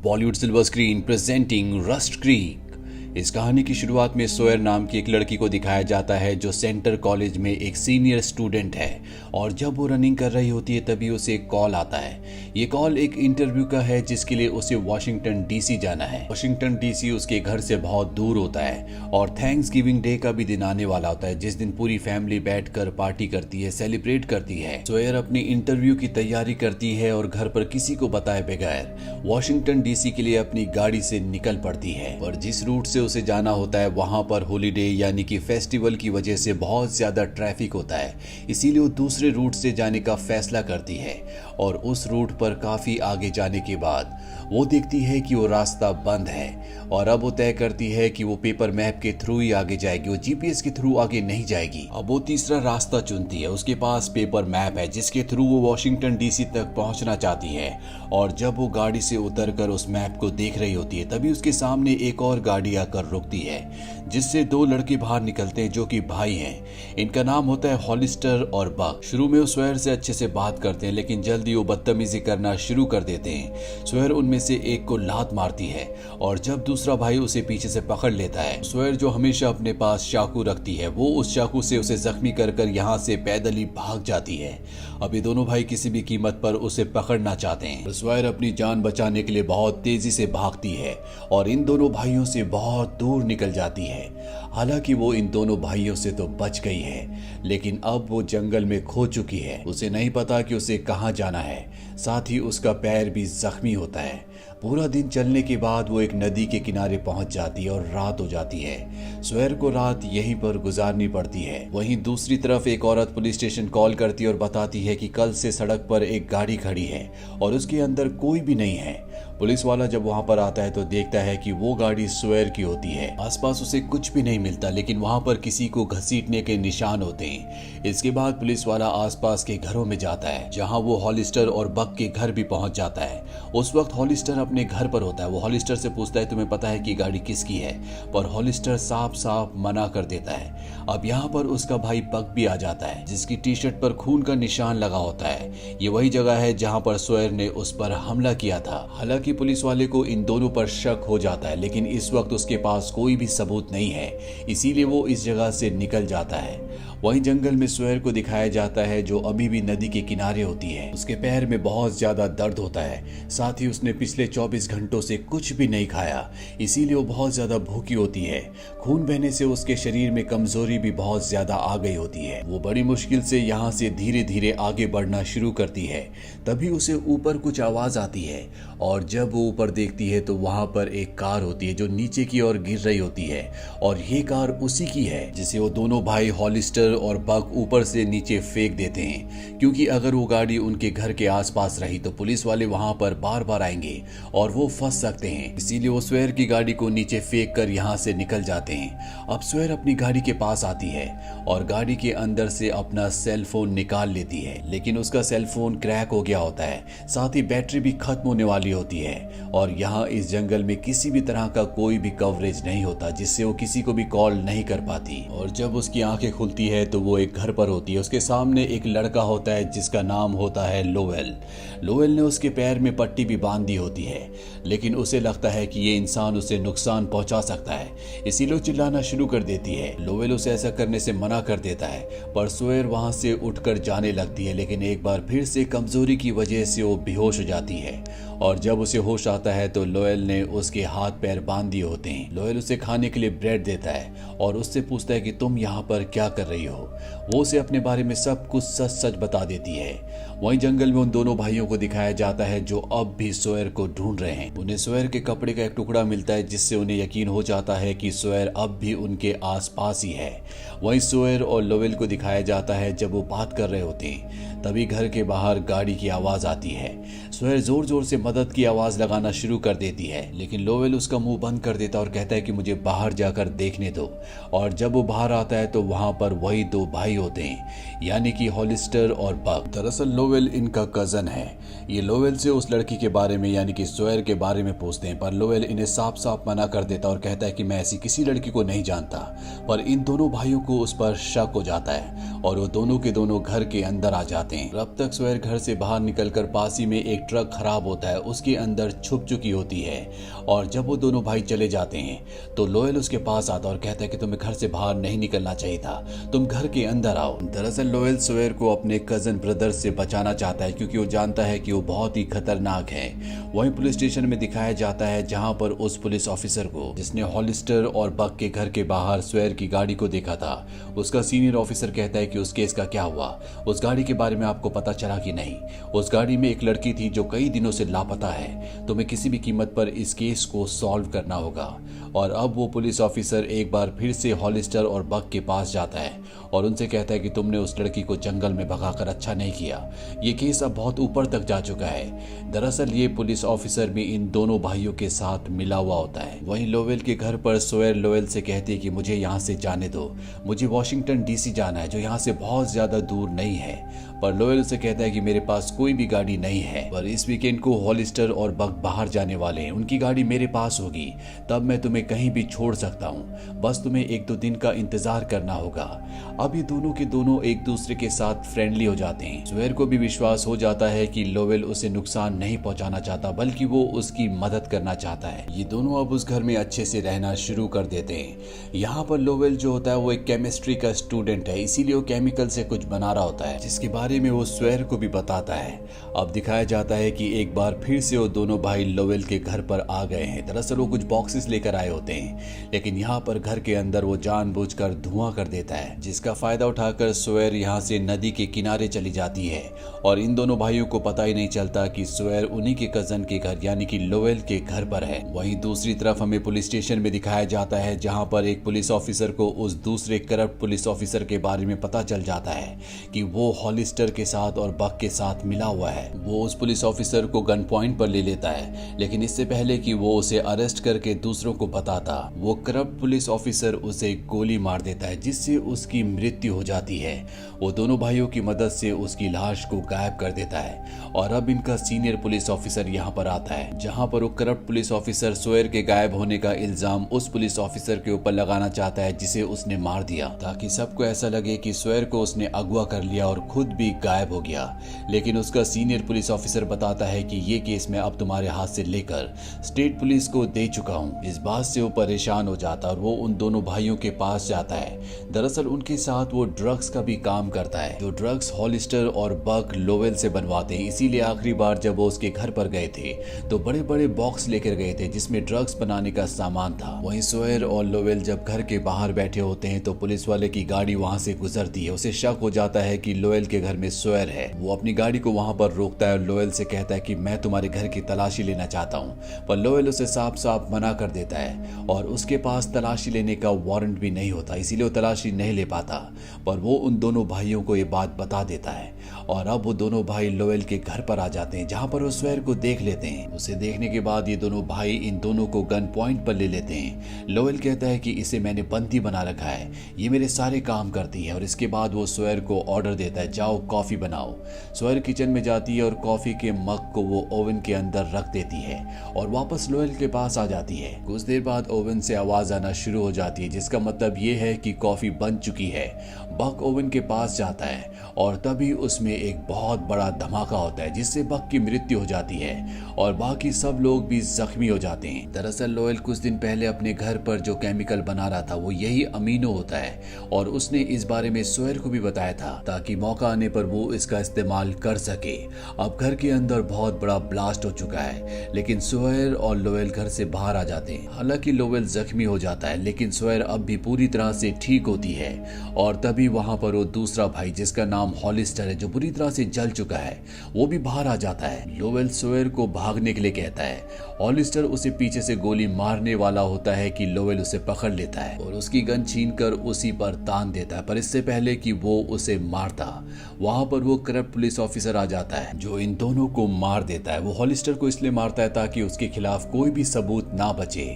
Bollywood silver screen presenting rust creek. इस कहानी की शुरुआत में सोयर नाम की एक लड़की को दिखाया जाता है जो सेंटर कॉलेज में एक सीनियर स्टूडेंट है और जब वो रनिंग कर रही होती है तभी उसे एक कॉल आता है। ये कॉल एक इंटरव्यू का है जिसके लिए उसे वॉशिंगटन डीसी जाना है। वॉशिंगटन डीसी उसके घर से बहुत दूर होता है और थैंक्स गिविंग डे का भी दिन आने वाला होता है जिस दिन पूरी फैमिली बैठकर पार्टी करती है, सेलिब्रेट करती है। सोयर अपनी इंटरव्यू की तैयारी करती है और घर पर किसी को बताए बगैर वॉशिंगटन डीसी के लिए अपनी गाड़ी से निकल पड़ती है। और जिस रूट से उसे जाना होता है वहां पर हॉलीडे यानी कि फेस्टिवल की वजह से बहुत ज्यादा ट्रैफिक होता है, इसीलिए वो दूसरे रूट से जाने का फैसला करती है। और उस रूट पर काफी आगे जाने के बाद वो देखती है कि वो रास्ता बंद है और अब वो तय करती है कि वो पेपर मैप के थ्रू ही आगे जाएगी, वो जीपीएस के थ्रू आगे नहीं जाएगी। अब वो तीसरा रास्ता चुनती है। उसके पास पेपर मैप है जिसके थ्रू वो वॉशिंगटन डीसी तक पहुंचना चाहती है। और जब वो गाड़ी से उतरकर उस मैप को देख रही होती है तभी उसके सामने एक और गाड़ी आकर रुकती है जिससे दो लड़के बाहर निकलते हैं जो कि भाई हैं। इनका नाम होता है हॉलिस्टर और बक। शुरू में वो सोयर से अच्छे से बात करते हैं लेकिन जल्दी वो बदतमीजी करना शुरू कर देते हैं। सोयर उनमें से एक को लात मारती है और जब दूसरा भाई उसे पीछे से पकड़ लेता है, सोयर जो हमेशा अपने पास चाकू रखती है वो उस चाकू से उसे जख्मी कर यहाँ से पैदल ही भाग जाती है। अब ये दोनों भाई किसी भी कीमत पर उसे पकड़ना चाहते हैं। सोयर अपनी जान बचाने के लिए बहुत तेजी से भागती है और इन दोनों भाइयों से बहुत दूर निकल जाती है। हालांकि वो इन दोनों भाइयों से तो बच गई है लेकिन अब वो जंगल में खो चुकी है। उसे नहीं पता कि उसे कहां जाना है, साथ ही उसका पैर भी जख्मी होता है। पूरा दिन चलने के बाद वो एक नदी के किनारे पहुंच जाती है और रात हो जाती है। सोयर को रात यहीं पर गुजारनी पड़ती है। वहीं दूसरी तरफ एक औरत पुलिस स्टेशन कॉल करती है और बताती है कि कल से सड़क पर एक गाड़ी खड़ी है और उसके अंदर कोई भी नहीं है। पुलिस वाला जब वहां पर आता है तो देखता है कि वो गाड़ी सोयर की होती है। आसपास उसे कुछ भी नहीं मिलता लेकिन वहां पर किसी को घसीटने के निशान होते हैं। इसके बाद पुलिस वाला आसपास के घरों में जाता है जहां वो हॉलिस्टर और बक के घर भी पहुंच जाता है। उस वक्त हॉलिस्टर अपने घर पर होता है। वो हॉलिस्टर से पूछता है तुम्हें पता है कि गाड़ी किसकी है, पर हॉलिस्टर साफ साफ मना कर देता है। अब यहाँ पर उसका भाई बक भी आ जाता है जिसकी टी शर्ट पर खून का निशान लगा होता है। ये वही जगह है जहाँ पर सोयर ने उस पर हमला किया था। हालांकि पुलिस वाले को इन दोनों पर शक हो जाता है लेकिन इस वक्त उसके पास कोई भी सबूत नहीं है, इसीलिए वो इस जगह से निकल जाता है। वहीं जंगल में सोयर को दिखाया जाता है जो अभी भी नदी के किनारे होती है। उसके पैर में बहुत ज्यादा दर्द होता है, साथ ही उसने पिछले 24 घंटों से कुछ भी नहीं खाया, इसीलिए वो बहुत ज्यादा भूखी होती है। खून बहने से उसके शरीर में कमजोरी भी बहुत ज्यादा आ गई होती है। वो बड़ी मुश्किल से यहाँ से धीरे धीरे आगे बढ़ना शुरू करती है। तभी उसे ऊपर कुछ आवाज आती है और जब वो ऊपर देखती है तो वहां पर एक कार होती है जो नीचे की ओर गिर रही होती है और ये कार उसी की है जिसे वो दोनों भाई हॉलिस्टर और बक ऊपर से नीचे फेंक देते हैं, क्योंकि अगर वो गाड़ी उनके घर के आसपास रही तो पुलिस वाले वहां पर बार बार आएंगे और वो फंस सकते हैं। इसीलिए वो सोयर की गाड़ी को नीचे फेंक कर यहाँ से निकल जाते हैं। अब सोयर अपनी गाड़ी के पास आती है और गाड़ी के अंदर से अपना सेल फोन निकाल लेती है लेकिन उसका सेल फोन क्रैक हो गया होता है, साथ ही बैटरी भी खत्म होने वाली होती है। और यहाँ इस जंगल में किसी भी तरह का कोई भी कवरेज नहीं होता जिससे वो किसी को भी कॉल नहीं कर पाती। और जब उसकी आंखें खुलती है तो वो एक घर पर होती है। उसके सामने एक लड़का होता है जिसका नाम होता है लोवेल। लोवेल ने उसके पैर में पट्टी भी बांध दी होती है लेकिन उसे लगता है कि ये इंसान उसे नुकसान पहुंचा सकता है, इसीलिए चिल्लाना शुरू कर देती है। लोवेल उसे ऐसा करने से मना कर देता है पर सोयर वहां से उठकर जाने लगती है लेकिन एक बार फिर से कमजोरी की वजह से वो बेहोश हो जाती है। और जब उसे होश आता है तो लोएल ने उसके हाथ पैर बांध दिए होते हैं। लोएल उसे खाने के लिए ब्रेड देता है और उससे पूछता है कि तुम यहाँ पर क्या कर रही हो। वो उसे अपने बारे में सब कुछ सच सच बता देती है। वहीं जंगल में उन दोनों भाइयों को दिखाया जाता है जो अब भी सोयर को ढूंढ रहे हैं। उन्हें सोयर के कपड़े का एक टुकड़ा मिलता है जिससे उन्हें यकीन हो जाता है कि सोयर अब भी उनके आसपास ही है। वहीं सोयर और लोवेल को दिखाया जाता है जब वो बात कर रहे होते हैं तभी घर के बाहर गाड़ी की आवाज आती है। सोयर जोर जोर से मदद की आवाज लगाना शुरू कर देती है लेकिन लोवेल उसका मुंह बंद कर देता और कहता है कि मुझे बाहर जाकर देखने दो। और जब वो बाहर आता है तो वहां पर वही दो भाई होते हैं यानी कि हॉलिस्टर और बक। दरअसल लोवेल इनका कजन है। ये लोवेल से उस लड़की के बारे में यानी कि सोयर के बारे में पूछते हैं पर लोवेल इन्हें साफ साफ मना कर देता और कहता है कि मैं ऐसी किसी लड़की को नहीं जानता। पर इन दोनों भाइयों को उस पर शक हो जाता है और वो दोनों के दोनों घर के अंदर आ जाते जाते हैं। अब तक सोयर घर से बाहर निकलकर पास ही में एक ट्रक खराब होता है, उसके अंदर छुप चुकी होती है। और जब वो दोनों भाई चले जाते हैं तो लोयल उसके पास आता और कहता है कि तुम्हें घर से बाहर नहीं निकलना चाहिए था, तुम घर के अंदर आओ। दरअसल लोयल सोयर को अपने कजन ब्रदर से बचाना चाहता है क्योंकि वो जानता है कि वो बहुत ही खतरनाक है। वहीं पुलिस स्टेशन में दिखाया जाता है जहां पर उस पुलिस ऑफिसर को जिसने हॉलिस्टर और बक के घर के बाहर सोयर की गाड़ी को देखा था, उसका सीनियर ऑफिसर कहता है कि उस केस का क्या हुआ, उस गाड़ी के बारे में आपको पता चला कि नहीं? उस गाड़ी में एक लड़की थी जो कई दिनों से लापता है, तुम्हें किसी भी कीमत पर इस केस को सॉल्व करना होगा। और अब वो पुलिस ऑफिसर एक बार फिर से हॉलिस्टर और बक के पास जाता है और उनसे कहता है कि तुमने उस लड़की को जंगल में भगाकर अच्छा नहीं किया, ये केस अब बहुत ऊपर तक जा चुका है। दरअसल ये पुलिस ऑफिसर भी इन दोनों भाइयों के साथ मिला हुआ होता है। वहीं लोवेल के घर पर सोयर लोवेल से कहती है कि मुझे यहाँ से जाने दो, मुझे वॉशिंगटन डीसी जाना है जो यहाँ से बहुत ज्यादा दूर नहीं है। पर लोवेल से कहता है कि मेरे पास कोई भी गाड़ी नहीं है, पर इस वीकेंड को हॉलिस्टर और बक बाहर जाने वाले हैं, उनकी गाड़ी मेरे पास होगी, तब मैं तुम्हें कहीं भी छोड़ सकता हूँ, बस तुम्हें 1-2 दिन का इंतजार करना होगा। अब ये दोनों के दोनों एक दूसरे के साथ फ्रेंडली हो जाते हैं। सोयर को भी विश्वास हो जाता है कि लोवेल उसे नुकसान नहीं पहुंचाना चाहता बल्कि वो उसकी मदद करना चाहता है। ये दोनों अब उस घर में अच्छे से रहना शुरू कर देते हैं। यहाँ पर लोवेल जो होता है वो एक केमिस्ट्री का स्टूडेंट है, इसीलिए वो केमिकल से कुछ बना रहा होता है जिसके बारे में वो सोयर को भी बताता है। अब दिखाया जाता है कि एक बार फिर से वो दोनों भाई लोवेल के घर पर आ गए हैं। दरअसल वो कुछ बॉक्सेस लेकर आए होते हैं, लेकिन यहाँ पर घर के अंदर वो जानबूझकर धुआं कर देता है, जिसका फायदा उठाकर सोयर यहाँ से नदी के किनारे चली जाती है और इन दोनों भाइयों को पता ही नहीं चलता कि सोयर उन्हीं के कजन के घर यानी कि लोवेल के घर पर है। वहीं दूसरी तरफ हमें पुलिस स्टेशन में दिखाया जाता है जहां पर एक पुलिस ऑफिसर को उस दूसरे करप्ट पुलिस ऑफिसर के बारे में पता चल जाता है कि वो हॉलिस्टर के साथ और बक के साथ मिला हुआ है। वो उस पुलिस ऑफिसर को गन पॉइंट पर ले लेता है, लेकिन इससे पहले कि वो उसे अरेस्ट करके दूसरों को बताता, वो करप्ट पुलिस ऑफिसर उसे गोली मार देता है जिससे उसकी मृत्यु हो जाती है। वो दोनों भाइयों की मदद से उसकी लाश को गायब कर देता है और अब इनका सीनियर पुलिस ऑफिसर यहाँ पर आता है जहाँ पर वो करप्ट पुलिस ऑफिसर सोयर के गायब होने का इल्जाम उस पुलिस ऑफिसर के ऊपर लगाना चाहता है जिसे उसने मार दिया, ताकि सबको ऐसा लगे कि सोयर को उसने अगवा कर लिया और खुद भी गायब हो गया। लेकिन उसका सीनियर पुलिस ऑफिसर बताता है कि ये केस मैं अब तुम्हारे हाथ से लेकर स्टेट पुलिस को दे चुका हूँ। इस बात से वो परेशान हो जाता और वो उन दोनों भाइयों के पास जाता है। दरअसल उनके साथ वो ड्रग्स का भी काम करता है, जो ड्रग्स हॉलिस्टर और बक लोवेल से बनवाते हैं। इसीलिए आखिरी बार जब वो उसके घर पर गए थे तो बड़े बड़े बॉक्स लेकर गए थे जिसमें ड्रग्स बनाने का सामान था। वहीं सोयर और लोवेल जब घर के बाहर बैठे होते हैं तो पुलिस वाले की गाड़ी वहां से गुजरती है। उसे शक हो जाता है कि लोवेल के घर में सोयर है। वो अपनी गाड़ी को वहां पर रोकता है और लोवेल से कहता है कि मैं तुम्हारे घर की तलाशी लेना चाहता हूँ, पर लोवेल उसे साफ साफ मना कर देता है और उसके पास तलाशी लेने का वारंट भी नहीं होता, इसीलिए वो तलाशी नहीं ले पाता। पर वो उन दोनों भाइयों को ये बात बता देता है और अब वो दोनों भाई लोवेल के घर पर आ जाते हैं जहां पर वो सोयर को देख लेते हैं। उसे देखने के बाद ये दोनों भाई इन दोनों को गन पॉइंट पर ले लेते हैं। लोवेल कहता है कि इसे मैंने बंदी बना रखा है, ये मेरे सारे काम करती है। और इसके बाद वो सोयर को ऑर्डर देता है, जाओ कॉफी बनाओ। सोयर किचन में जाती है और कॉफी के मग को वो ओवन के अंदर रख देती है और वापस लोवेल के पास आ जाती है। कुछ देर बाद ओवन से आवाज आना शुरू हो जाती है जिसका मतलब ये है कि कॉफी बन चुकी है। बक ओवन के पास जाता है और तभी उसमें एक बहुत बड़ा धमाका होता है जिससे बक की मृत्यु हो जाती है और बाकी सब लोग भी जख्मी हो जाते हैं। दरअसल लोवेल कुछ दिन पहले अपने घर पर जो केमिकल बना रहा था वो यही अमीनो होता है और उसने इस बारे में सोयर को भी बताया था ताकि मौका आने पर वो इसका इस्तेमाल कर सके। अब घर के अंदर बहुत बड़ा ब्लास्ट हो चुका है, लेकिन सोयर और लोवेल घर से बाहर आ जाते हैं। हालांकि लोवेल जख्मी हो जाता है लेकिन सोयर अब भी पूरी तरह से ठीक होती है और तभी वहां पर वो दूसरा भाई जिसका नाम हॉलिस्टर है, जो बुरी तरह से जल चुका है, वो भी बाहर आ जाता है। लोवेल सोयर को भागने के लिए कहता है। हॉलिस्टर उसे पीछे से गोली मारने वाला होता है कि लोवेल उसे पकड़ लेता है और उसकी गन छीनकर उसी पर तान देता है। पर इससे पहले कि वो उसे मारता, वहां पर वो करप्ट पुलिस ऑफिसर आ जाता है जो इन दोनों को मार देता है। वो हॉलिस्टर को इसलिए मारता है ताकि उसके खिलाफ कोई भी सबूत ना बचे।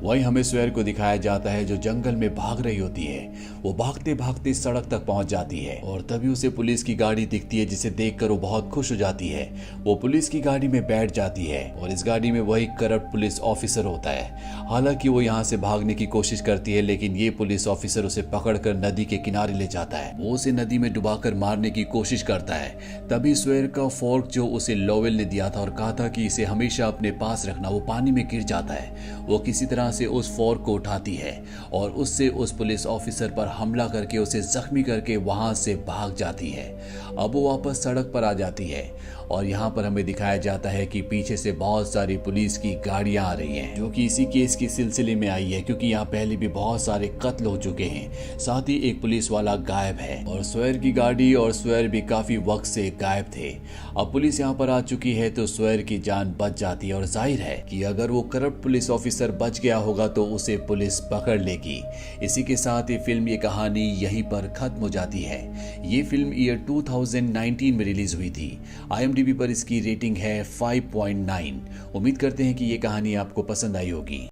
वहीं हमें सोयर को दिखाया जाता है जो जंगल में भाग रही होती है। वो भागते भागते सड़क तक पहुंच जाती है और तभी उसे पुलिस की गाड़ी दिखती मिलती है जिसे देखकर वो बहुत खुश हो जाती है। वो पुलिस की गाड़ी में बैठ जाती है और इस गाड़ी में वही करप्ट पुलिस ऑफिसर होता है। हालांकि वो यहाँ से भागने की कोशिश करती है, लेकिन ये पुलिस ऑफिसर उसे पकड़कर नदी के किनारे ले जाता है। वो उसे नदी में डुबाकर मारने की कोशिश करता है। तभी स्वेर का फोर्क जो उसे लोवेल ने दिया था और कहा था कि इसे हमेशा अपने पास रखना, वो पानी में गिर जाता है। वो किसी तरह से उस फोर्क को उठाती है और उससे उस पुलिस ऑफिसर पर हमला करके उसे जख्मी करके वहां से भाग जाती है। अब वो वापस सड़क पर आ जाती है और यहाँ पर हमें दिखाया जाता है कि पीछे से बहुत सारी पुलिस की गाड़ियां आ रही हैं, जो कि इसी केस के सिलसिले में आई है, क्योंकि यहाँ पहले भी बहुत सारे कत्ल हो चुके हैं। साथ ही एक पुलिस वाला गायब है और स्वेर की गाड़ी और स्वेर भी काफी वक्त से गायब थे। अब पुलिस यहाँ पर आ चुकी है तो स्वेर की जान बच जाती है और जाहिर है कि अगर वो करप्ट पुलिस ऑफिसर बच गया होगा तो उसे पुलिस पकड़ लेगी। इसी के साथ ये फिल्म, ये कहानी यहीं पर खत्म हो जाती है। ये फिल्म ईयर 2019 में रिलीज हुई थी। IMDb पर इसकी रेटिंग है 5.9। उम्मीद करते हैं कि ये कहानी आपको पसंद आई होगी।